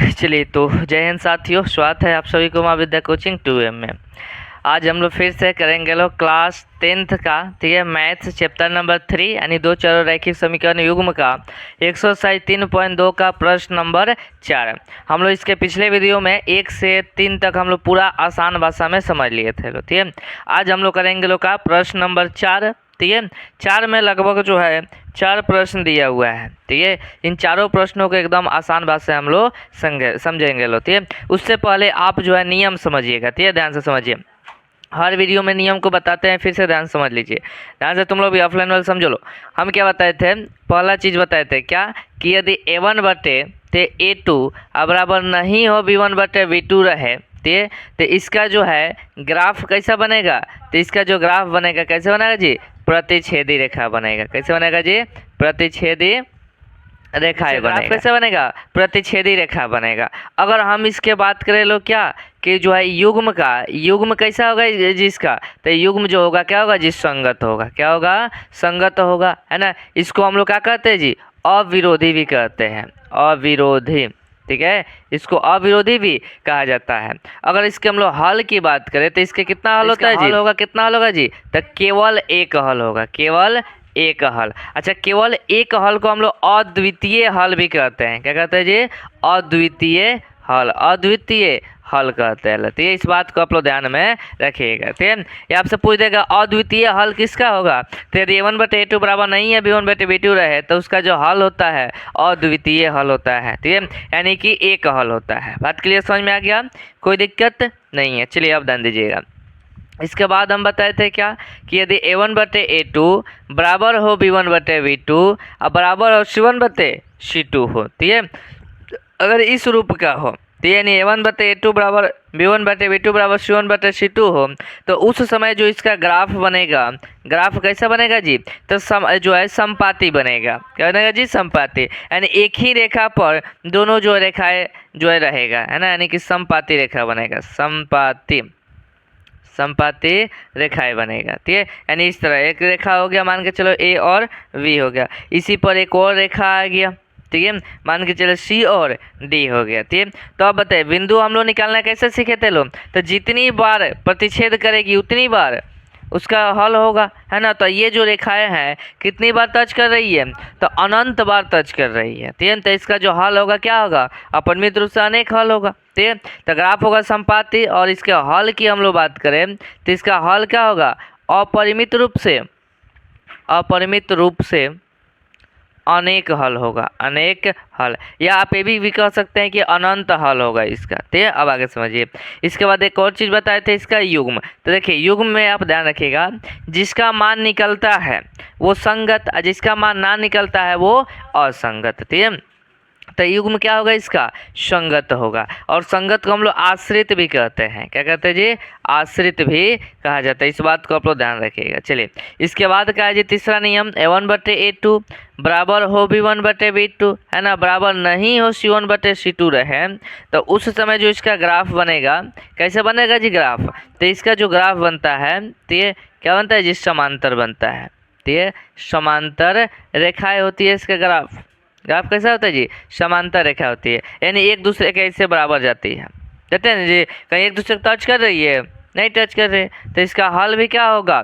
चलिए तो जय हिंद साथियों, स्वागत है आप सभी को माँ विद्या कोचिंग 2M में। आज हम लोग फिर से करेंगे लोग क्लास 10th का, ठीक है, मैथ्स चैप्टर नंबर 3 यानी दो चरों रैखिक समीकरण युग्म का एक्सरसाइज 3.2 का प्रश्न नंबर 4। हम लोग इसके पिछले वीडियो में 1 से 3 तक हम लोग पूरा आसान भाषा में समझ लिए थे लोग, ठीक है। आज हम लोग करेंगे लोग का प्रश्न नंबर 4, ठीक है। 4 में लगभग जो है 4 प्रश्न दिया हुआ है, ठीक है। इन चारों प्रश्नों को एकदम आसान भाषा से हम लोग समझेंगे लोग, ठीक है। उससे पहले आप जो है नियम समझिएगा, ठीक है, ध्यान से समझिए। हर वीडियो में नियम को बताते हैं, फिर से ध्यान से समझ लीजिए। ध्यान से तुम लोग भी ऑफलाइन वाले समझो लो। हम क्या बताए थे, पहला चीज़ बताए थे क्या कि यदि A1 बटे A2 बराबर नहीं हो B1 बटे B2 रहे, ठीक है, तो इसका जो है ग्राफ कैसा बनेगा, तो इसका जो ग्राफ बनेगा कैसे बनेगा जी, प्रतिच्छेदी रेखा बनेगा। कैसे बनेगा जी, प्रतिच्छेदी रेखा बनेगा। कैसे बनेगा, प्रतिच्छेदी रेखा बनेगा। अगर हम इसके बात करें लोग क्या कि जो है युग्म का, युग्म कैसा होगा जिसका, तो युग्म जो होगा क्या होगा जी, संगत होगा। क्या होगा, संगत होगा, है ना। इसको हम लोग क्या कहते हैं जी, अविरोधी भी कहते हैं, अविरोधी, ठीक है। इसको अविरोधी भी कहा जाता है। अगर इसके हम लोग हल की बात करें तो इसके कितना हल होता है जी, होगा कितना हल होगा जी, तो केवल एक हल होगा, केवल एक हल। अच्छा, केवल एक हल को हम लोग अद्वितीय हल भी कहते हैं। क्या कहते हैं जी, अद्वितीय हल, अद्वितीय हल कहते हैं। ठीक है, इस बात को आप लोग ध्यान में रखिएगा, ठीक है। ये आपसे पूछ देगा अद्वितीय हल किसका होगा, तो यदि A1 बटे A2 बराबर नहीं है B1 बटे B2 रहे तो उसका जो हल होता है अद्वितीय हल होता है, ठीक है, यानी कि एक हल होता है। बात क्लियर समझ में आ गया, कोई दिक्कत नहीं है। चलिए अब ध्यान दीजिएगा। इसके बाद हम बताए थे क्या कि यदि A1 बटे A2 बराबर हो B1 बटे B2 और बराबर हो C1 बटे C2 हो, ठीक है। अगर इस रूप का हो, तो यानी A1 बटे A2 बराबर B1 बटे B2 बराबर C1 बटे C2 हो, तो उस समय जो इसका ग्राफ बनेगा, ग्राफ कैसा बनेगा जी, तो जो है समपाती बनेगा। क्या बनेगा जी, समपाती, यानी एक ही रेखा पर दोनों जो रेखाएं जो है रहेगा, है ना, यानी कि समपाती रेखा बनेगा, समपाती, समपाती रेखाएं बनेगा, ठीक है। यानी इस तरह एक रेखा हो गया, मान के चलो A और V हो गया, इसी पर एक और रेखा आ गया, ठीक है, मान के चलो C और D हो गया, ठीक है। तो अब बताइए बिंदु हम लोग निकालना कैसे सीखे थे लोग, तो जितनी बार प्रतिच्छेद करेगी उतनी बार उसका हल होगा, है ना। तो ये जो रेखाएं हैं कितनी बार टच कर रही है, तो अनंत बार टच कर रही है, ठीक है। तो इसका जो हल होगा क्या होगा, अपरिमित रूप से अनेक हल होगा, ठीक है। तो ग्राफ होगा समपाती, और इसके हल की हम लोग बात करें तो इसका हल क्या होगा, अपरिमित रूप से, अपरिमित रूप से अनेक हल होगा, अनेक हल, या आप ये भी कह सकते हैं कि अनंत हल होगा इसका, ठीक है। अब आगे समझिए। इसके बाद एक और चीज़ बताए थे, इसका युग्म। तो देखिए युग्म में आप ध्यान रखिएगा, जिसका मान निकलता है वो संगत, जिसका मान ना निकलता है वो असंगत, ठीक है। तो युग्म क्या होगा, इसका संगत होगा। और संगत को हम लोग आश्रित भी कहते हैं। क्या कहते हैं जी, आश्रित भी कहा जाता है। इस बात को आप लोग ध्यान रखिएगा। चलिए इसके बाद क्या है जी, तीसरा नियम, A1 बटे A2 बराबर हो B1 बटे B2, है ना, बराबर नहीं हो C1 बटे C2 रहे, तो उस समय जो इसका ग्राफ बनेगा कैसे बनेगा जी, ग्राफ, तो इसका जो ग्राफ बनता है, ठीक है, क्या बनता है जी, समांतर बनता है, ठीक है। समांतर रेखाएं होती है इसका ग्राफ, ग्राफ कैसा होता है जी, समांतर रेखा होती है, यानी एक दूसरे के इससे बराबर जाती है, कहते हैं जी, कहीं एक दूसरे को टच कर रही है, नहीं टच कर रहे, तो इसका हल भी क्या होगा,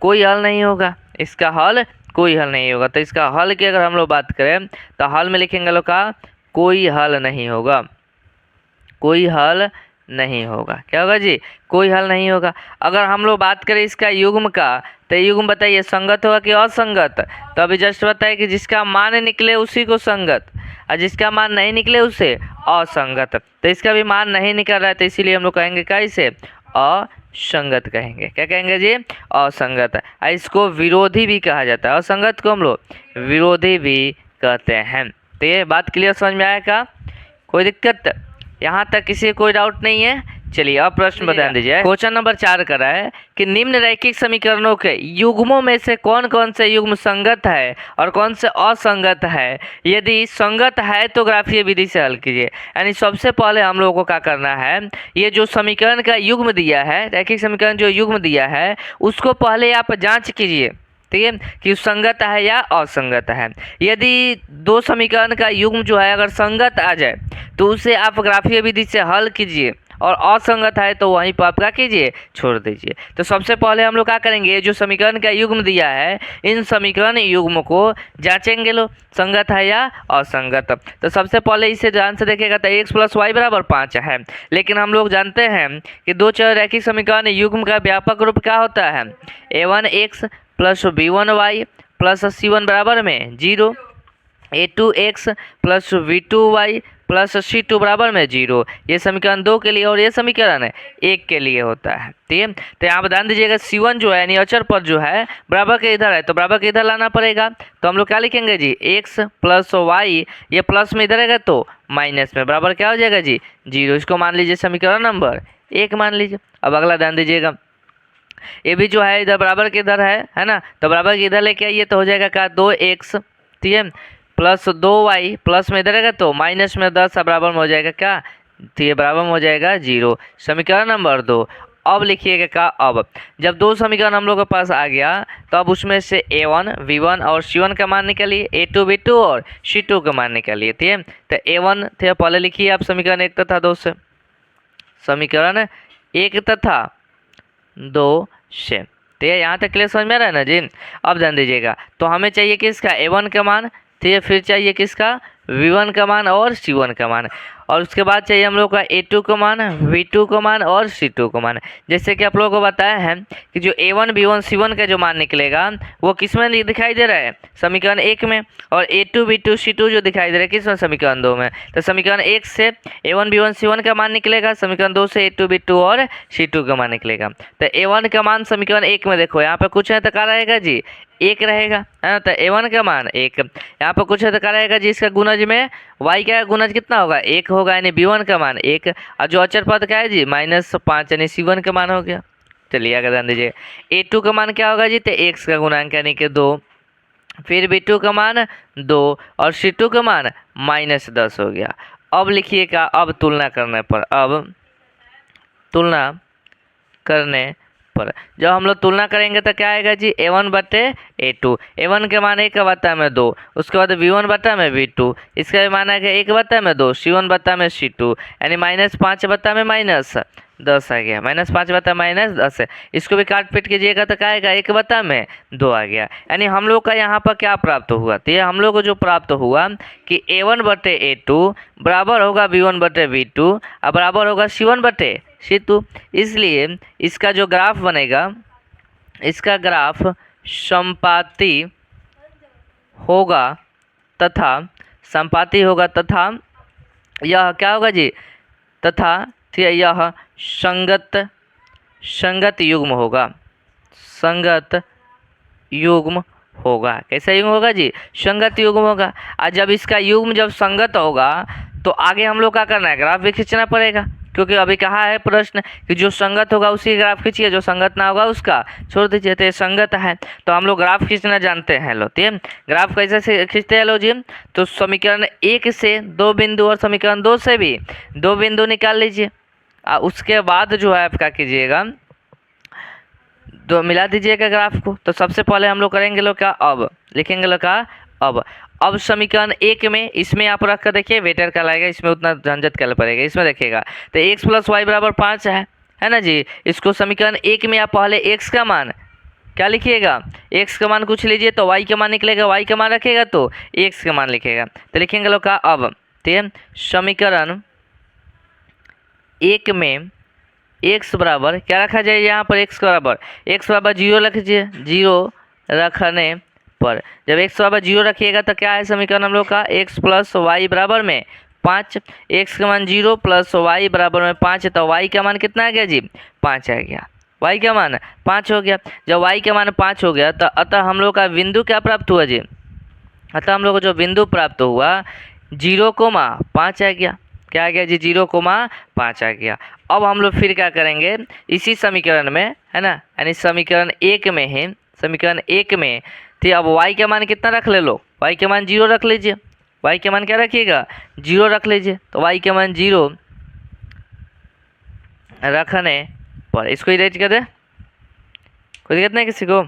कोई हल नहीं होगा, इसका हल कोई हल नहीं होगा। तो इसका हल की अगर हम लोग बात करें तो हल में लिखेंगे लोग का कोई हल नहीं होगा, कोई हल नहीं होगा। क्या होगा जी, कोई हल नहीं होगा। अगर हम लोग बात करें इसका युग्म का, तो युग्म बताइए संगत होगा कि असंगत, तो अभी जस्ट बताइए कि जिसका मान निकले उसी को संगत, और जिसका मान नहीं निकले उसे असंगत। तो इसका भी मान नहीं निकल रहा है, तो इसीलिए हम लोग कहेंगे क्या, इसे असंगत कहेंगे। क्या कहेंगे जी, असंगत। इसको विरोधी भी कहा जाता है, असंगत को हम लोग विरोधी भी कहते हैं। तो ये बात क्लियर समझ में आएगा, कोई दिक्कत यहाँ तक, किसी कोई डाउट नहीं है। चलिए अब प्रश्न बता दीजिए। क्वेश्चन नंबर 4 कर रहा है कि निम्न रैखिक समीकरणों के युग्मों में से कौन कौन से युग्म संगत है और कौन से असंगत है, यदि संगत है तो ग्राफीय विधि से हल कीजिए। यानी सबसे पहले हम लोगों को क्या करना है, ये जो समीकरण का युग्म दिया है, रैखिक समीकरण जो युग्म दिया है उसको पहले आप जांच कीजिए, ठीक है, कि संगत है या असंगत है। यदि दो समीकरण का युग्म जो है अगर संगत आ जाए तो उसे आप ग्राफीय विधि से हल कीजिए और असंगत है तो वहीं पर आप क्या कीजिए, छोड़ दीजिए। तो सबसे पहले हम लोग क्या करेंगे, जो समीकरण का युग्म दिया है इन समीकरण युग्म को जांचेंगे लो संगत है या असंगत। तो सबसे पहले इसे ध्यान से देखिएगा तो x + y = 5 है, लेकिन हम लोग जानते हैं कि दो चर रैखिक समीकरण युग्म का व्यापक रूप क्या होता है, a1x + b1y + c1 बराबर में 0, a2x + v2y + c2 बराबर में 0। ये समीकरण 2 के लिए और ये समीकरण 1 के लिए होता है। ठीक है, तो यहाँ पर ध्यान दीजिएगा c1 जो है यानी अचर पद जो है बराबर के इधर है तो बराबर के इधर लाना पड़ेगा। तो हम लोग क्या लिखेंगे जी, x + y, ये प्लस में इधर रहेगा तो माइनस में बराबर क्या हो जाएगा जी, 0। इसको मान लीजिए समीकरण नंबर 1 मान लीजिए। अब अगला ध्यान दीजिएगा, ये भी जो है इधर बराबर के इधर है ना, तो बराबर के इधर लेके आइए तो हो जाएगा क्या, 2x, ठीक है, + 2y, प्लस में इधर रहेगा तो माइनस में 10 बराबर में हो जाएगा क्या, तो ये बराबर में हो जाएगा 0। समीकरण नंबर 2। अब लिखिएगा क्या, अब जब दो समीकरण हम लोग के पास आ गया तो अब उसमें से a1 v1 और c1 का मान निकालिए, a2 v2 और c2 का मान निकालिए। ठीक है, तो a1 थे पहले लिखिए आप समीकरण 1 तथा 2 से, समीकरण 1 तथा 2 से। तो यहाँ तक क्लियर समझ में आ रहा है ना जी। अब ध्यान दीजिएगा, तो हमें चाहिए किसका, a1 का मान, ठीक है, फिर चाहिए किसका, v1 का मान और c1 का मान, और उसके बाद चाहिए हम लोग का a2 का मान, v2 का मान और c2 का मान। जैसे कि आप लोगों को बताया है कि जो a1 v1 c1 का जो मान निकलेगा वो किस में दिखाई दे रहा है, समीकरण 1 में, और a2 v2 c2 जो दिखाई दे रहा है किस में, समीकरण 2 में। तो समीकरण 1 से a1 v1 c1 का मान निकलेगा, समीकरण 2 से a2 v2 और c2 का मान निकलेगा। तो a1 का मान समीकरण 1 में देखो यहाँ पे कुछ है तो क्या रहेगा जी, 1 रहेगा, है ना। तो a1 का मान 1, यहाँ पर कुछ है तो क्या रहेगा जी, इसका गुणज में y का गुणज कितना होगा, 1 होगा, यानी b1 का मान 1, और जो अचर पद क्या है जी -5, यानी c1 का मान हो गया। चलिए आगे ध्यान दीजिए, a2 का मान क्या होगा जी, तो x का गुणांक यानी कि 2, फिर b2 का मान 2 और c2 का मान -10 हो गया। अब लिखिएगा, अब तुलना करने पर, अब तुलना करने पर जब हम लोग तुलना करेंगे तो क्या आएगा जी, a1 बटे a2, a1 के मान 1 बटा में 2, उसके बाद v1 बटा में v2, इसका भी मान आएगा 1 बटा में 2, c1 बटा में c2, यानी -5 बटा में -10 आ गया, -5 बटा -10 है। इसको भी काट पीट कीजिएगा तो क्या आएगा, 1 बटा में 2 आ गया। यानी हम लोग का यहाँ पर क्या प्राप्त हुआ, तो ये हम लोग को जो प्राप्त हुआ कि a1 बटे a2 बराबर होगा v1 बटे v2 और बराबर होगा c1 बटे c2। इसलिए इसका जो ग्राफ बनेगा, इसका ग्राफ संपाती होगा तथा यह क्या होगा जी, तथा यह संगत युग्म होगा, संगत युग्म होगा। कैसा युग्म होगा जी, संगत युग्म होगा। और जब इसका युग्म जब संगत होगा तो आगे हम लोग क्या करना है, ग्राफ भी खींचना पड़ेगा, क्योंकि अभी कहा है प्रश्न कि जो संगत होगा उसी ग्राफ खींचिए, जो संगत ना होगा उसका छोड़ दीजिए। तो ये संगत है तो हम लोग ग्राफ खींचना जानते हैं। लो ठीक है, ग्राफ कैसे से खींचते हैं लो जी, तो समीकरण 1 से 2 बिंदु और समीकरण 2 से भी 2 बिंदु निकाल लीजिए, उसके बाद जो है आप क्या कीजिएगा, तो मिला दीजिएगा ग्राफ को। तो सबसे पहले हम लोग करेंगे लोग क्या, अब लिखेंगे लोग क्या, अब समीकरण 1 में इसमें आप रख कर देखिए वेटर का लाएगा, इसमें उतना झंझट करना पड़ेगा। इसमें देखिएगा तो x + y = 5 है ना जी। इसको समीकरण 1 में आप पहले x का मान क्या लिखिएगा, x का मान कुछ लीजिए तो y का मान निकलेगा, y का मान रखिएगा तो x का मान लिखेगा। तो लिखेंगे लोग का, अब ठीक है, समीकरण 1 में x बराबर क्या रखा जाए, यहाँ पर x बराबर 0 रख दीजिए। 0 रखने पर जब x बराबर 0 रखिएगा तो क्या है समीकरण हम लोग का, x + y बराबर में 5, x का मान 0 + y बराबर में 5, तो y का मान कितना आ गया जी, 5 आ गया, y का मान 5 हो गया। जब y का मान 5 हो गया तो अतः हम लोग का बिंदु क्या प्राप्त हुआ जी, अतः हम लोग को जो बिंदु प्राप्त हुआ 0,5 आ गया। क्या आ गया जी, 0,5 आ गया। अब हम लोग फिर क्या करेंगे, इसी समीकरण में है ना, यानी समीकरण 1 में है, समीकरण 1 में तो अब y का मान कितना रख ले लो, y का मान 0 रख लीजिए, y का मान क्या रखिएगा, 0 रख लीजिए। तो y का मान 0 रखने पर इसको इरेज कर दे, कोई दिक्कत नहीं किसी को।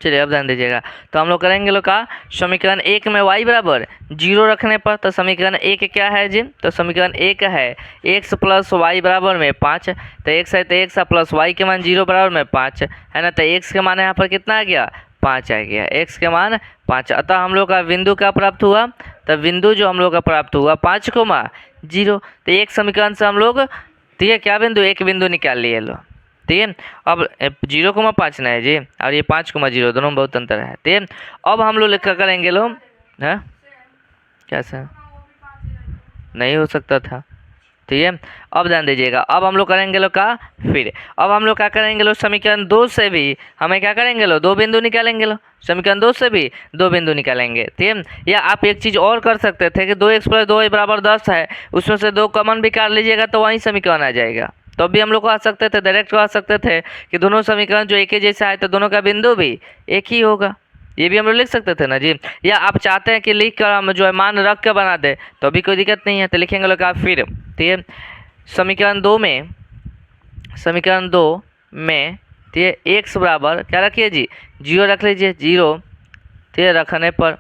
चलिए अब ध्यान दीजिएगा। तो हम लोग करेंगे लोग का समीकरण 1 में y बराबर 0 रखने पर, तो समीकरण 1 क्या है जी, तो समीकरण 1 है x प्लस वाई बराबर में 5। तो x है तो x प्लस y के मान 0 बराबर में 5 है ना। तो x के मान यहाँ पर कितना आ गया, 5 आ गया, x के मान 5। अतः हम लोग का बिंदु क्या प्राप्त हुआ, तो बिंदु जो हम लोग का प्राप्त हुआ 5,0। तो एक समीकरण से हम लोग ठीक है क्या बिंदु, एक बिंदु निकाल लिए लो। ठीक है, अब 0,5 ना है जी, और ये 5,0 दोनों में बहुत अंतर है। ठीक है, अब हम लोग क्या करेंगे लोग, है कैसा नहीं हो सकता था। ठीक है, अब ध्यान दीजिएगा। अब हम लोग करेंगे लोग का फिर, अब हम लोग क्या करेंगे लोग, समीकरण 2 से भी हमें क्या करेंगे लोग, 2 बिंदु निकालेंगे लोग। समीकरण 2 से भी 2 बिंदु निकालेंगे। ठीक है, या आप एक चीज़ और कर सकते थे कि 2x प्लस 2y बराबर 10 है, उसमें से 2 कॉमन भी काट लीजिएगा तो वही समीकरण आ जाएगा। तो अभी हम लोग को आ सकते थे, डायरेक्ट आ सकते थे कि दोनों समीकरण जो एक ही जैसा है तो दोनों का बिंदु भी एक ही होगा। ये भी हम लोग लिख सकते थे ना जी। या आप चाहते हैं कि लिख कर हम जो है मान रख कर बना दे तो अभी कोई दिक्कत नहीं है, तो लिखेंगे लोग आप फिर। ठीक है, समीकरण 2 में, समीकरण 2 में ठीक है x बराबर क्या रखिए जी, 0 रख लीजिए, 0 ठीक है रखने पर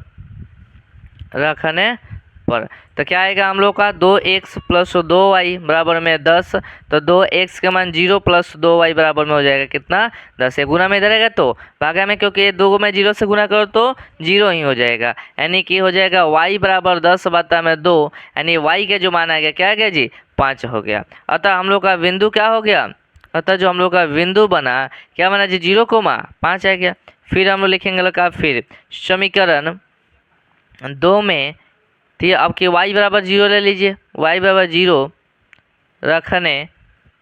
तो क्या आएगा हम लोग का 2x प्लस 2y बराबर में 10। तो 2x के मान 0 प्लस 2y बराबर में हो जाएगा कितना, 10। ये गुना में इधर रहेगा तो भागा में, क्योंकि ये 2 में 0 से गुना करो तो 0 ही हो जाएगा, यानी कि हो जाएगा y बराबर 10 बटा में 2, यानी y के जो मान आ गया क्या आ गया जी, 5 हो गया। अतः हम लोग का बिंदु क्या हो गया, अतः जो हम लोग का बिंदु बना क्या बना जी, 0,5 आ गया। फिर हम लोग लिखेंगे लोग का फिर समीकरण 2 में ठीक है, अब कि y बराबर 0 ले लीजिए, y बराबर 0 रखने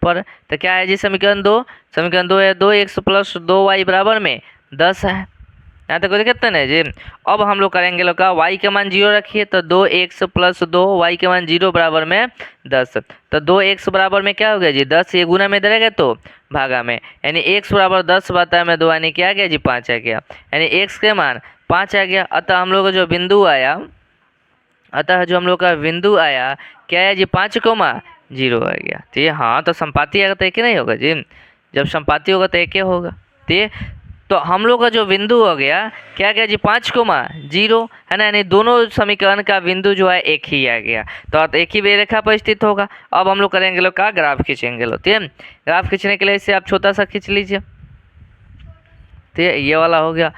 पर तो क्या है जी, समीकरण 2, समीकरण 2 है 2x प्लस 2y बराबर में 10 है। यहाँ तक कोई दिक्कत नहीं जी। अब हम लोग करेंगे लोग का y के मान 0 रखिए, तो 2x प्लस 2y के मान 0 बराबर में 10। तो 2x बराबर में क्या हो गया जी, 10। ये गुना में इधर तो भागा में, यानी x बराबर 10 बटा में 2, यानी क्या आ गया जी, 5 आ गया, यानी x के मान 5 आ गया। अतः हम लोग का जो बिंदु आया, अतः जो हम लोग का बिंदु आया क्या है जी, 5,0 आ गया। ठीक है, हाँ तो संपाती आएगा तो एक ही नहीं होगा जी, जब संपाती होगा तो एक ही होगा। ठीक है, तो हम लोग का जो बिंदु हो गया क्या गया जी, 5,0 है ना, यानी दोनों समीकरण का बिंदु जो है एक ही आ गया, तो एक ही रेखा पर स्थित होगा। अब हम लोग करेंगे लोग का ग्राफ खींचेंगे लोग। ठीक है, ग्राफ खींचने के लिए इसे आप छोटा सा खींच लीजिए। ठीक है, ये वाला हो गया।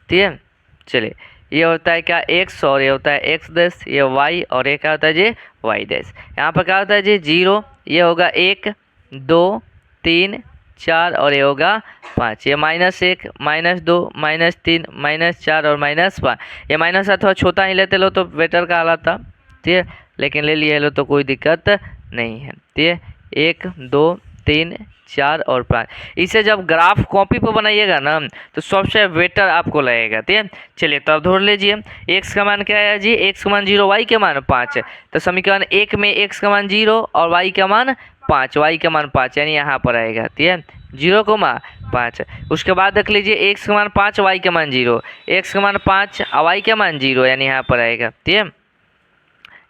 ठीक है, चलिए ये होता है क्या x, और ये होता है x डैश, ये y, और ये क्या होता है जी, y डैश। यहाँ पर क्या होता है जी, 0, ये होगा 1 2 3 4, और ये होगा 5। ये -1 -2 -3 -4 और -5। ये माइनस अथवा छोटा ही लेते लो तो बेटर का हालत था। ठीक है, लेकिन ले लिए लो तो कोई दिक्कत नहीं है। ठीक है, 1 2 3 4 और 5। इसे जब ग्राफ कॉपी पर बनाइएगा ना तो सबसे बेटर आपको लगेगा। ठीक है, चलिए तब ढूंढ लीजिए x का मान क्या है जी, x का मान 0, y के मान 5 है। तो समीकरण 1 में x का मान 0 और y का मान 5, y का मान 5 यानी यहाँ पर आएगा। ठीक है, 0,5। उसके बाद देख लीजिए x का मान 5, y का मान 0, x का मान 5 और y का मान 0 यानी यहाँ पर आएगा। ठीक है,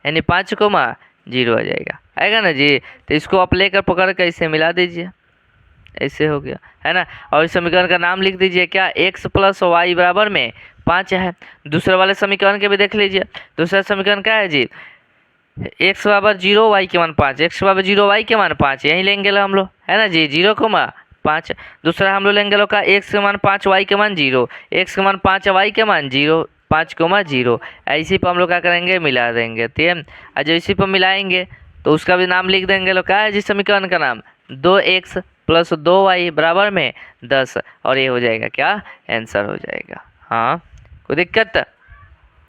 यानी 5,0 आ जाएगा, आएगा ना जी। तो इसको आप लेकर पकड़ कर इसे मिला दीजिए, ऐसे हो गया है ना। और इस समीकरण का नाम लिख दीजिए क्या, x प्लस वाई बराबर में 5 है। दूसरे वाले समीकरण के भी देख लीजिए। दूसरा समीकरण क्या है जी, x बराबर 0 y के मान 5, x बराबर 0 y के मान 5, यही लेंगे हम लोग है ना जी, 0,5। दूसरा हम लोग लेंगे लोग का x के मान 5 y के मान 0, x के मान 5 y के मान 0, 5,0। इसी पर हम लोग क्या करेंगे, मिला देंगे। ठीक है, और जब इसी पर मिलाएंगे तो उसका भी नाम लिख देंगे लोग, क्या है जिस समीकरण का नाम, 2x प्लस 2y बराबर में 10, और ये हो जाएगा क्या, आंसर हो जाएगा। हाँ कोई दिक्कत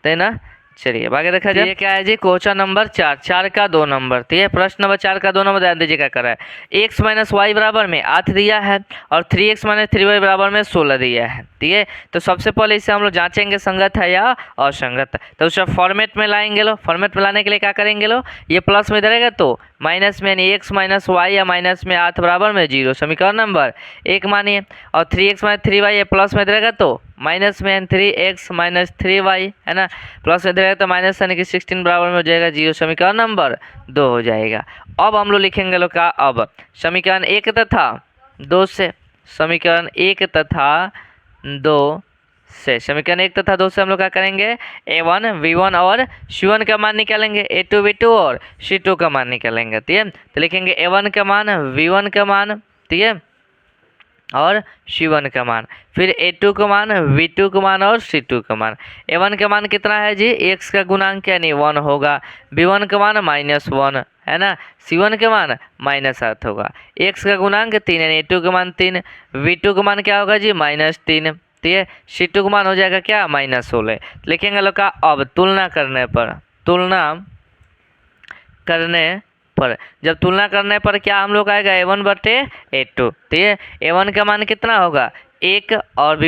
है ना। चलिए अब आगे देखा जाए, ये क्या है जी, क्वेश्चन नंबर 4, 4 का 2 नंबर। ठीक है, प्रश्न नंबर 4 का 2 नंबर ध्यान दीजिए क्या कर रहा है, x माइनस वाई बराबर में 8 दिया है और 3x माइनस 3y बराबर में 16 दिया है। ठीक है, तो सबसे पहले इसे हम लोग जांचेंगे संगत है या असंगत। तो उसे फॉर्मेट में लाएंगे लो, फॉर्मेट में लाने के लिए क्या करेंगे लो, ये प्लस में इधर रहेगा तो माइनस में, यानी x माइनस वाई या माइनस में 8 बराबर में 0 समीकरण नंबर 1 मानिए, और 3x माइनस 3y ये प्लस में रहेगा तो माइनस में 3x माइनस 3y है ना, प्लस में रहेगा तो माइनस यानी कि 16 बराबर में हो जाएगा 0 समीकरण नंबर 2 हो जाएगा। अब हम लोग लिखेंगे लोग का, अब समीकरण 1 तथा 2 से, समीकरण 1 तथा 2 से। समीकरण 1 तथा 2 से हम लोग क्या करेंगे, A1 V1 और C1 का मान निकालेंगे, A2 V2 और C2 का मान निकालेंगे। ठीक है, तो लिखेंगे A1 का मान, V1 का मान, ठीक है, और C1 का मान, फिर A2 का मान, V2 का मान और C2 का मान। A1 का मान कितना है जी, x का गुणांक यानी 1 होगा, V1 का मान -1 है ना, C1 का मान -7 होगा, x का गुणांक 3 यानी A2 का मान 3, V2 का मान क्या होगा जी -3, ठीक है, C2 का मान हो जाएगा क्या -16। लिखेंगे लोग का अब तुलना करने पर जब तुलना करने पर क्या हम लोग आएगा A1 बटे A2, ठीक है, A1 का मान कितना होगा 1 और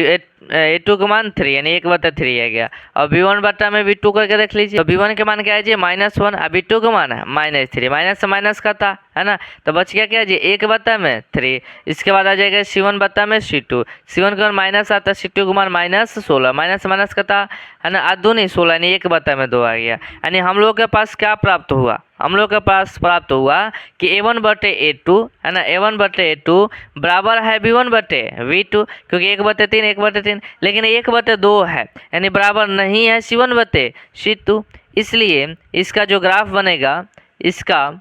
A2 का मान 3 यानी 1/3 आ गया, और V1 बटा में V2 करके देख लीजिए, तो V1 के मान क्या है जी -1 और V2 का मान है -3, माइनस से माइनस का था है ना, तो बच गया क्या जी 1/3। इसके बाद आ जाएगा C1 बटा में C2, C1 का मान माइनस आता, C2 का मान -16, माइनस से माइनस का था है ना, आ 2 नहीं 16 यानी 1/2 आ गया। यानी हम लोग के पास क्या प्राप्त हुआ, हम लोग के पास प्राप्त हुआ कि A1 बटे A2 है ना, A1 बटे A2 बराबर है V1 बटे V2, क्योंकि 1/3 1/3, लेकिन 1/2 है यानी बराबर नहीं है C1 बटे C2। इसलिए इसका जो ग्राफ बनेगा, इसका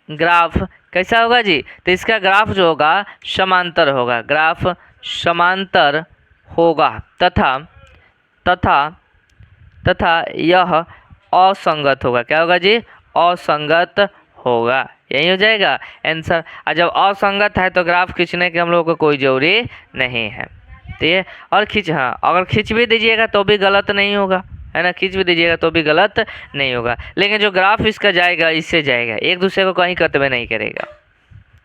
ग्राफ कैसा होगा जी, तो इसका ग्राफ जो होगा समांतर होगा, ग्राफ समांतर होगा तथा तथा तथा यह असंगत होगा। क्या होगा जी, असंगत होगा, यही हो जाएगा आंसर। और जब असंगत है तो ग्राफ खींचने की हम लोगों को कोई जरूरी नहीं है, ठीक है। और हाँ, अगर खींच भी दीजिएगा तो भी गलत नहीं होगा है ना, खींच भी दीजिएगा तो भी गलत नहीं होगा, लेकिन जो ग्राफ इसका जाएगा इससे जाएगा, एक दूसरे को कहीं कतबे नहीं करेगा,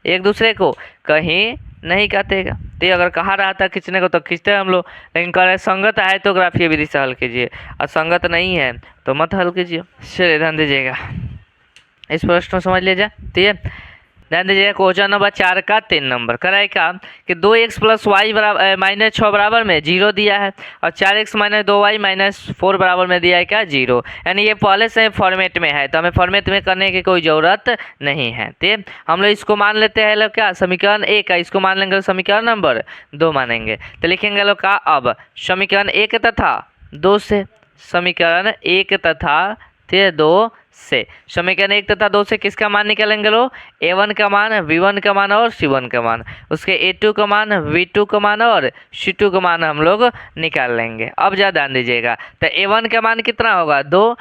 एक दूसरे को कहीं नहीं काटेगा। तो अगर कहा रहा था खींचने को तो खींचते हैं हम लोग, लेकिन कह रहे संगत है तो ग्राफीय विधि से हल कीजिए, और संगत नहीं है तो मत हल कीजिए। चलिए ध्यान दीजिएगा, इस प्रश्न को समझ लीजिए, ठीक है। ध्यान दीजिएगा क्वेश्चन नंबर 4 का 3 नंबर कराए का कि 2x + y बराबर -6 बराबर में 0 दिया है, और 4x - 2y - 4 बराबर में दिया है क्या 0, यानी ये पहले से फॉर्मेट में है तो हमें फॉर्मेट में करने की कोई ज़रूरत नहीं है, ठीक है। हम लोग इसको मान लेते हैं लोग क्या समीकरण 1 का, इसको मान लेंगे समीकरण नंबर 2 मानेंगे, तो लिखेंगे लोग का अब समीकरण 1 तथा 2 से, समीकरण 1 तथा 2 से, समीकरण 1 तथा 2 से किसका मान निकालेंगे लो, A1 का मान, V1 का मान और C1 का मान, उसके A2 का मान, V2 का मान और C2 का मान हम लोग निकाल लेंगे। अब ज़्यादा ध्यान दीजिएगा, तो A1 का मान कितना होगा 2,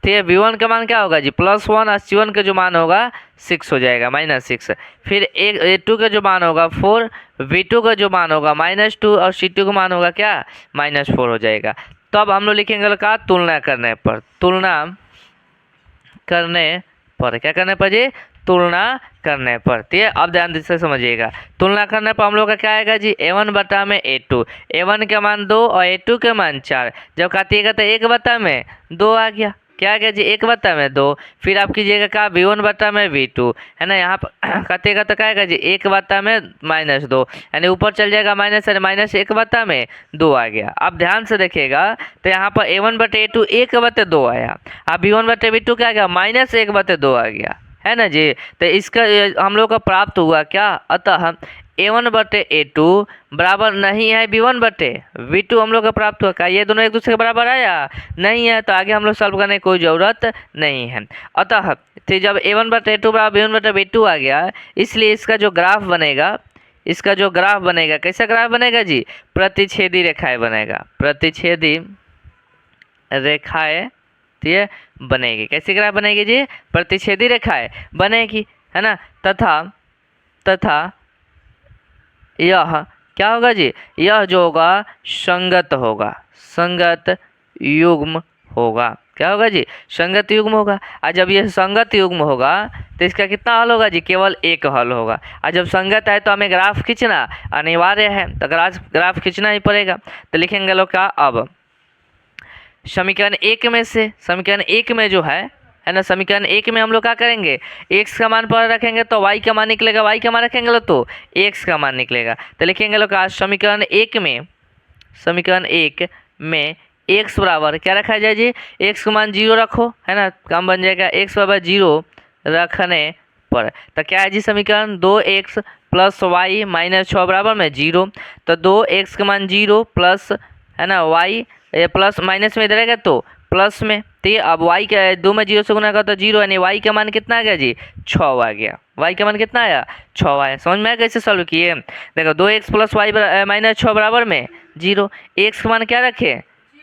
फिर V1 का मान क्या होगा जी +1, और C1 का जो मान होगा 6 हो जाएगा -6, फिर A2 का जो मान होगा 4, V2 का जो मान होगा -2 और C2 का मान होगा क्या -4 हो जाएगा। तो अब हम लोग लिखेंगे का तुलना करने पर, क्या करने पर जी, तुलना करने पर, ठीक है। अब ध्यान से समझिएगा, तुलना करने पर हम लोग का क्या आएगा जी A1 बटा में A2, A1 का मान 2 और A2 का मान 4, जब काटिएगा तो 1 बटा में 2 आ गया, क्या आ गया जी 1 बटा में 2, फिर आप कीजिएगा क्या V1 बटा में V2 है ना, यहाँ पर काटिएगा तो क्या आएगा जी 1 बटा में -2, यानी ऊपर चल जाएगा माइनस, -1 बटा में 2 आ गया। अब ध्यान से देखिएगा तो यहाँ पर A1 बटे A2 1/2 आया, अब V1 बटे V2 क्या आ गया -1/2 आ गया, है ना जी। तो इसका हम लोग का प्राप्त हुआ क्या, अतः A1 बटे A2 बराबर नहीं है V1 बटे V2 हम लोग का प्राप्त हुआ। क्या ये दोनों एक दूसरे के बराबर आया नहीं है, तो आगे हम लोग सॉल्व करने की कोई ज़रूरत नहीं है। अतः तो जब A1 बटे A2 बराबर V1 बटे V2 आ गया, इसलिए इसका जो ग्राफ बनेगा, कैसा ग्राफ बनेगा जी, प्रतिच्छेदी रेखाएं बनेगा, प्रतिच्छेदी रेखाएं, ठीक है, बनेगी। कैसी ग्राफ बनेगी जी, प्रतिच्छेदी रेखाएं बनेगी, है ना, तथा यह क्या होगा जी, यह जो होगा संगत युग्म होगा। क्या होगा जी, संगत युग्म होगा। और जब यह संगत युग्म होगा तो इसका कितना हल होगा जी, केवल एक हल होगा। और जब संगत है तो हमें ग्राफ खींचना अनिवार्य है, तो ग्राफ खींचना ही पड़ेगा। तो लिखेंगे लोग क्या, अब समीकरण 1 में से, समीकरण 1 में जो है ना, समीकरण 1 में हम लोग क्या करेंगे, x का मान पर रखेंगे तो y का मान निकलेगा, y का मान रखेंगे लोग तो x का मान निकलेगा। तो लिखेंगे लोग आज समीकरण 1 में x बराबर क्या रखा जाए जी, x का मान 0 रखो, है ना, काम बन जाएगा x बराबर 0 रखने पर। तो क्या है जी समीकरण 2x + y - 6 बराबर में 0, तो 2x का मान 0 + है ना, वाई ये प्लस माइनस में इधर रहेगा तो प्लस में, ठीक है। अब वाई का 2 में 0 से गुना का तो 0, यानी वाई का मान कितना आ गया जी, 6 आ गया। वाई का मान कितना आया, 6 आया। समझ में आया कैसे सॉल्व किए। देखो 2x प्लस वाई माइनस 6 बराबर में 0, एक्स का मान क्या रखे,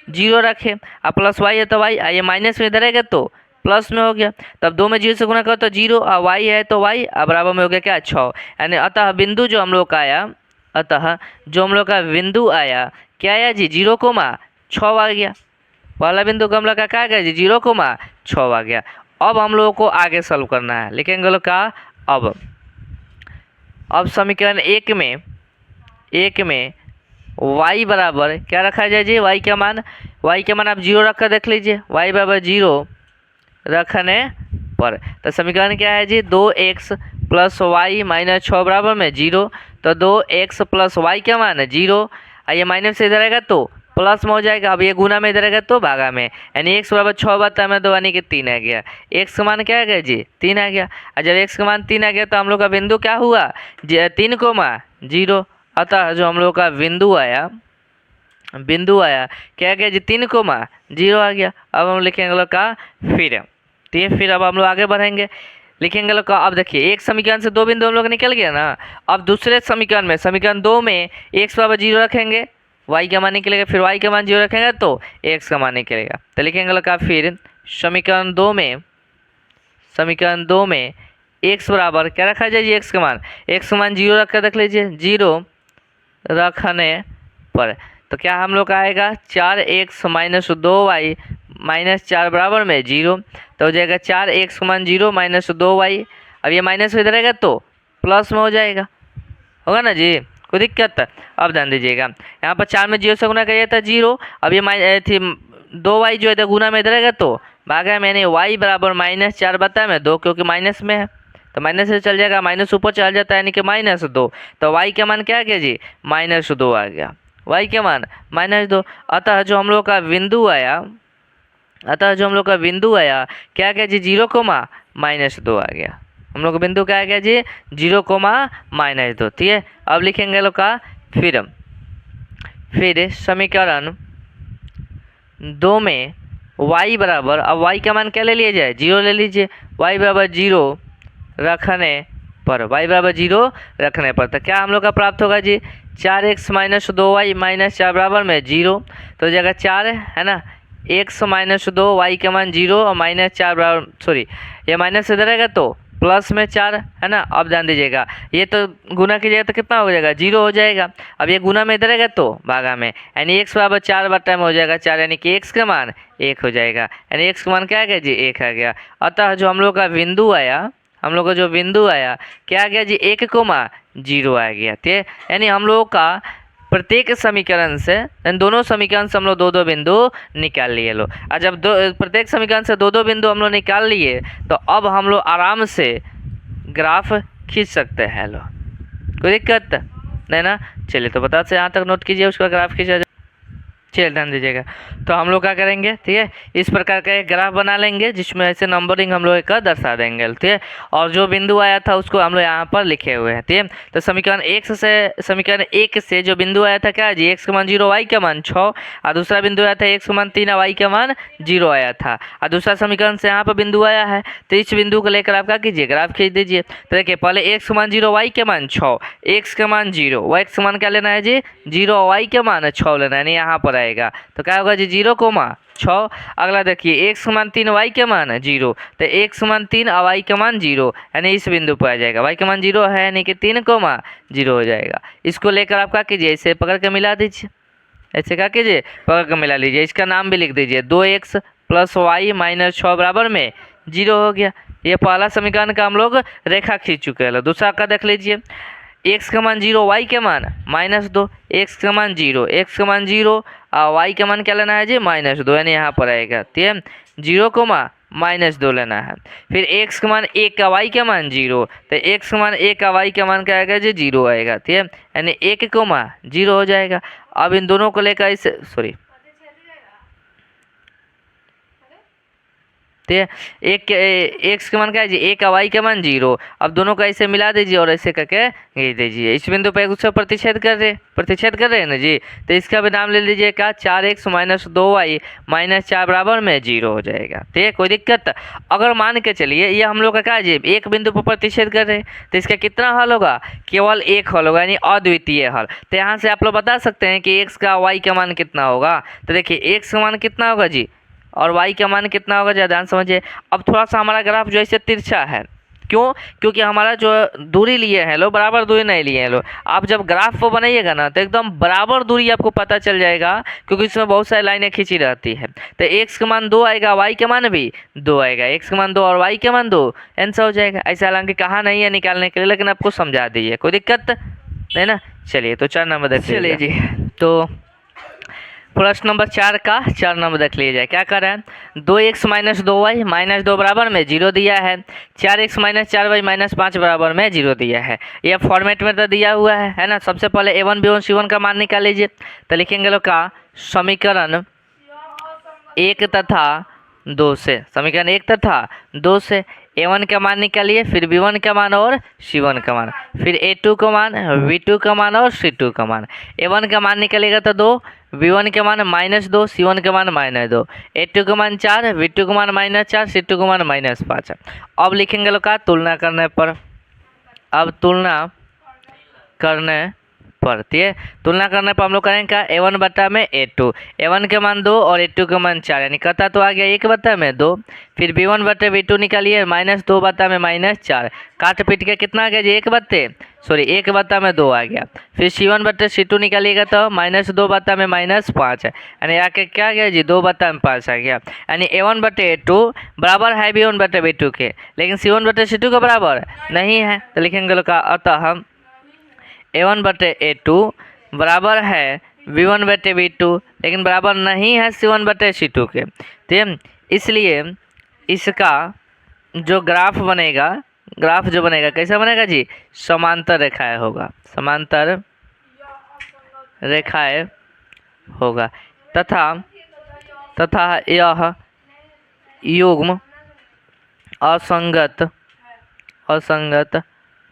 0 रखे, अब प्लस वाई है तो वाई, ये माइनस में इधर रहेगा तो प्लस में हो गया। तब 2 में 0 से गुना करो तो 0, और वाई है तो वाई, अब बराबर में हो गया क्या, 6। यानी अतः बिंदु जो हम लोग का आया, अतः जो हम लोग का बिंदु आया क्या आया जी, 0,6 आ गया। पहला बिंदु का हम लोग का क्या आ गया जी, 0,6 आ गया। अब हम लोगों को आगे सॉल्व करना है, लिखेंगे लोग का अब समीकरण एक में y बराबर क्या रखा जाए जी, y का मान आप 0 रख कर देख लीजिए, y बराबर 0 रखने पर तो समीकरण क्या है जी, 2x प्लस वाई माइनस 6 बराबर में 0, तो 2x प्लस वाई का मान 0, ये माइनस से इधर आएगा तो प्लस में हो जाएगा। अब ये गुना में इधर आएगा तो भागा में, यानी x बराबर 6 बता में 2 यानी कि 3 आ गया। x का मान क्या आ गया जी, 3 आ गया। और जब x का मान 3 आ गया तो हम लोग का बिंदु क्या हुआ, 3,0। अतः जो हम लोग का बिंदु आया क्या गया जी, 3,0 आ गया। अब हम लिखेंगे लोग का फिर अब हम लोग आगे बढ़ेंगे, लिखेंगे लोग का। अब देखिए एक समीकरण से 2 बिंदु हम लोग निकल गया ना। अब दूसरे समीकरण में, समीकरण 2 में x बराबर 0 रखेंगे, y का मान निकलेगा, फिर y का मान 0 रखेंगे तो x का मान निकलेगा। तो लिखेंगे लोग का फिर समीकरण 2 में x बराबर क्या रखा जाए जी, x का मान 0 रख कर देख लीजिए, 0 रखने पर तो क्या हम लोग का आएगा, 4x माइनस 2y माइनस 4 बराबर में 0, तो हो जाएगा 4x मान 0 माइनस 2y। अब ये माइनस इधर रहेगा तो प्लस में हो जाएगा, होगा ना जी, कोई दिक्कत। अब ध्यान दीजिएगा, यहाँ पर 4 में 0 से गुना करिए था 0, अब ये थी 2y जो है तो गुना में इधर रहेगा तो भागा में, यानी y बराबर माइनस 4 बता में 2, क्योंकि माइनस में है तो माइनस से चल जाएगा, माइनस ऊपर चल जाता है यानी कि -2, तो y का मान क्या आ गया जी, -2 आ गया, y के मान -2। अतः जो हम लोग का बिंदु आया क्या गया जी, 0,-2 आ गया। हम लोग का बिंदु क्या आ गया जी, 0,-2, ठीक है। अब लिखेंगे लोग का फिर समीकरण 2 में y बराबर, अब y का मान क्या ले लिया जाए, 0 ले लीजिए, y बराबर 0 रखने पर तो क्या हम लोग का प्राप्त होगा जी, 4x माइनस 2y माइनस 4 बराबर में 0, तो जगह 4 है ना, x माइनस 2y का मान 0 और माइनस 4 बराबर, सॉरी ये माइनस इधर रहेगा तो प्लस में 4 है ना। अब ध्यान दीजिएगा, ये तो गुना कीजिएगा तो कितना हो जाएगा, 0 हो जाएगा। अब ये गुना में इधर रहेगा तो भागा में, यानी x बराबर 4 बटा में हो जाएगा 4, यानी कि x का मान 1 हो जाएगा, यानी x का मान क्या आ गया जी, 1 आ गया। अतः जो हम लोग का बिंदु आया क्या आ गया जी, 1,0 आ गया, ठीक है। यानी हम लोगों का प्रत्येक समीकरण से, दोनों समीकरण से हम लोग 2-2 बिंदु निकाल लिए लो। और जब प्रत्येक समीकरण से 2-2 बिंदु हम लोग निकाल लिए तो अब हम लोग आराम से ग्राफ खींच सकते हैं। लो कोई दिक्कत नहीं ना, चलिए तो बता से यहाँ तक नोट कीजिए, उसका ग्राफ खींचा जाए। चलिए ध्यान दीजिएगा, तो हम लोग क्या करेंगे, ठीक है, इस प्रकार का एक ग्राफ बना लेंगे जिसमें ऐसे नंबरिंग हम लोग का दर्शा देंगे, ठीक है। और जो बिंदु आया था उसको हम लोग यहाँ पर लिखे हुए हैं, ठीक है। तो समीकरण 1 से जो बिंदु आया था क्या जी, x का मान 0 y का मान 6, और दूसरा बिंदु आया था x का मान 3 y का मान 0 आया था, और दूसरा समीकरण से यहाँ पर बिंदु आया है, तो इस बिंदु को लेकर आप क्या कीजिए, ग्राफ खींच दीजिए। तो देखिए पहले x का मान 0 y का मान 6, x का मान 0, y का मान क्या लेना है जी, 0 y का मान 6 लेना है, यानी यहाँ पर आएगा तो क्या होगा जी, 0,6। अगला देखिए x का मान 3 y का मान 0, तो x का मान 3 और y का मान 0, यानी इस बिंदु पर आ जाएगा, y का मान 0 है यानी कि 3,0 हो जाएगा। इसको लेकर आप क्या कीजिए, इसे पकड़ के मिला दीजिए, ऐसे क्या कीजिए, पकड़ के मिला लीजिए, इसका नाम भी लिख दीजिए, 2x प्लस वाई माइनस 6 बराबर में 0 हो गया। ये पहला समीकरण का हम लोग रेखा खींच चुके हैं। दूसरा का देख लीजिए, x का मान 0 y के मान -2, x का मान 0 और y का मान क्या लेना है जी, -2, यानी यहाँ पर आएगा, ठीक है, 0,-2 लेना है। फिर x का मान 1 का y का मान 0, तो x का मान 1 का y का मान क्या आएगा जी, 0 आएगा, ठीक है, यानी 1,0 हो जाएगा। अब इन दोनों को लेकर इसे, सॉरी, ठीक है। एक्स का मान क्या है जी, एक का वाई का मान 0। अब दोनों को ऐसे मिला दीजिए और ऐसे करके घिस दीजिए। इस बिंदु पर उससे प्रतिच्छेद कर रहे हैं ना जी, तो इसका भी नाम ले लीजिए क्या, 4x माइनस 2y माइनस 4 बराबर में 0 हो जाएगा। ठीक है, कोई दिक्कत। अगर मान के चलिए ये हम लोग का क्या है जी, एक बिंदु पर प्रतिच्छेद कर रहे हैं, तो इसका कितना हल होगा, केवल एक हल होगा, यानी अद्वितीय हल। तो यहाँ से आप लोग बता सकते हैं कि x का y का मान कितना होगा। तो देखिए x का मान कितना होगा जी और y का मान कितना होगा, ज़्यादा ध्यान समझिए। अब थोड़ा सा हमारा ग्राफ जो है तिरछा है, क्यों, क्योंकि हमारा जो दूरी लिए हैं लोग बराबर दूरी नहीं लिए हैं लोग। आप जब ग्राफ को बनाइएगा ना तो एकदम बराबर दूरी आपको पता चल जाएगा, क्योंकि इसमें बहुत सारी लाइनें खींची रहती है। तो x का मान 2 आएगा, y का मान भी 2 आएगा, x का मान 2 और y का मान 2, आंसर हो जाएगा। ऐसा हालांकि कहा नहीं है निकालने के लिए, लेकिन आपको समझा दीजिए, कोई दिक्कत नहीं ना। चलिए तो 4 नंबर देख लीजिए जी। तो प्रश्न नंबर 4 नंबर देख लीजिए, क्या कर रहा है, 2x माइनस 2y माइनस 2 बराबर में 0 दिया है, 4x माइनस 4y माइनस 5 बराबर में 0 दिया है। यह फॉर्मेट में तो दिया हुआ है ना। सबसे पहले a1 b1 c1 का मान निकाल लीजिए। तो लिखेंगे लोग का समीकरण 1 तथा 2 से, समीकरण 1 तथा 2 से a1 का मान निकालिए, फिर b1 का मान और c1 का मान, फिर a2 का मान, b2 का मान और c2 का मान। a1 का मान निकालेगा तो 2, b1 का मान -2, c1 का मान -2, a2 का मान 4, b2 का मान -4, c2 का मान -5। अब लिखेंगे लोग का तुलना करने पर, अब तुलना करने पर, ठीक है, तुलना करने पर हम लोग करेंगे क्या, a1 बटा में a2, a1 के मान 2 और a2 के मान 4, यानी कता तो आ गया 1 बटा में 2। फिर b1 बटे b2 निकालिए, -2 बटा में -4, काट पीट के कितना आ गया जी, 1 बटा में 2 आ गया। फिर c1 बटे c2 निकालिएगा तो -2 बटा में -5 है, यानी आके क्या आ गया जी, 2 बटा में 5 आ गया। यानी a1 बटे a2 बराबर है b1 बटे b2 के, लेकिन c1 बटे c2 के बराबर नहीं है। तो लिखेंगे लोग का अतः हम a1 बटे a2 बराबर है b1 बटे b2, लेकिन बराबर नहीं है c1 बटे c2 के। ठीक, इसलिए इसका जो ग्राफ बनेगा, ग्राफ जो बनेगा कैसा बनेगा जी, समांतर रेखाएं होगा, समांतर रेखाएं होगा, तथा यह युग्म असंगत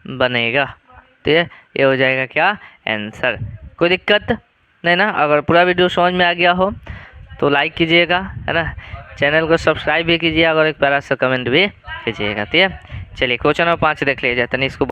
बनेगा। ठीक है, ये हो जाएगा क्या, आंसर। कोई दिक्कत नहीं ना। अगर पूरा वीडियो समझ में आ गया हो तो लाइक कीजिएगा, है ना, चैनल को सब्सक्राइब भी कीजिएगा और एक प्यारा सा कमेंट भी कीजिएगा। ठीक है, चलिए क्वेश्चन नंबर 5 देख लीजिए। तनिष्क